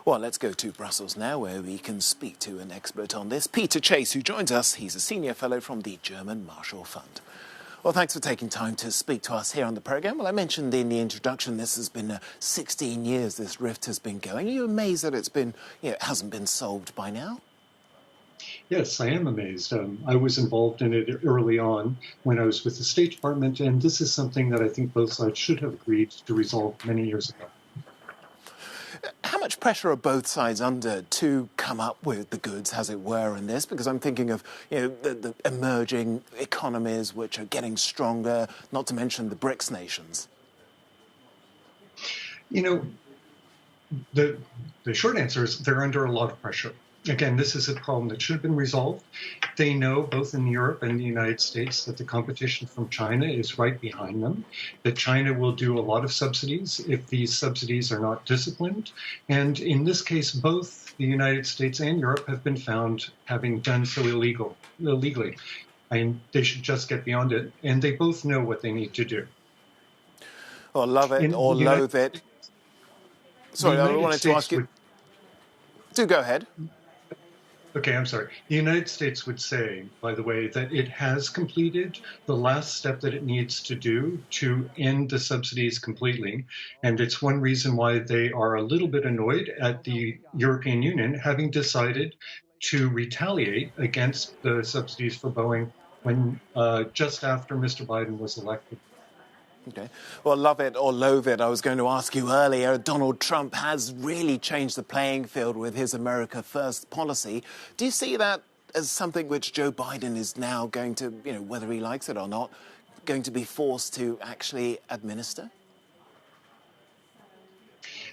Well, let's go to Brussels now, where we can speak to an expert on this, Peter Chase, who joins us. He's a senior fellow from the German Marshall Fund. Well, thanks for taking time to speak to us here on the programme. Well, I mentioned in the introduction this has been 16 years this rift has been going. Are you amazed that it hasn't been solved by now? Yes, I am amazed. I was involved in it early on when I was with the State Department, and this is something that I think both sides should have agreed to resolve many years ago. How much pressure are both sides under to come up with the goods, as it were, in this? Because I'm thinking of the emerging economies which are getting stronger, not to mention the BRICS nations. The short answer is they're under a lot of pressure. Again, this is a problem that should have been resolved. They know, both in Europe and the United States, that the competition from China is right behind them, that China will do a lot of subsidies if these subsidies are not disciplined. And in this case, both the United States and Europe have been found having done so illegally. They should just get beyond it, and they both know what they need to do. Or love it or loathe it. Sorry, I wanted to ask you. Do go ahead. Okay, I'm sorry. The United States would say, by the way, that it has completed the last step that it needs to do to end the subsidies completely. And it's one reason why they are a little bit annoyed at the European Union having decided to retaliate against the subsidies for Boeing when just after Mr. Biden was elected. Okay. Well, love it or loathe it, I was going to ask you earlier, Donald Trump has really changed the playing field with his America First policy. Do you see that as something which Joe Biden is now going to, whether he likes it or not, going to be forced to actually administer?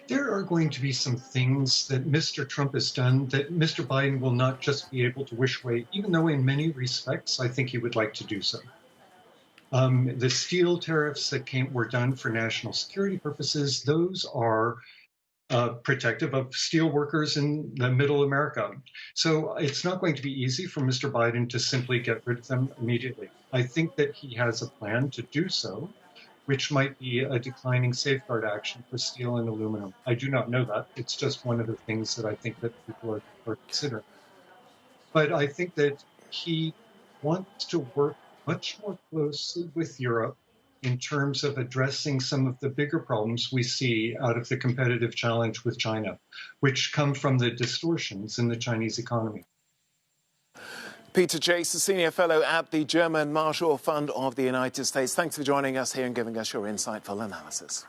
There are going to be some things that Mr. Trump has done that Mr. Biden will not just be able to wish away, even though in many respects I think he would like to do so. The steel tariffs that were done for national security purposes, those are protective of steel workers in the middle America. So it's not going to be easy for Mr. Biden to simply get rid of them immediately. I think that he has a plan to do so, which might be a declining safeguard action for steel and aluminum. I do not know that. It's just one of the things that I think that people are considering. But I think that he wants to work much more closely with Europe in terms of addressing some of the bigger problems we see out of the competitive challenge with China, which come from the distortions in the Chinese economy. Peter Chase, a senior fellow at the German Marshall Fund of the United States. Thanks for joining us here and giving us your insightful analysis.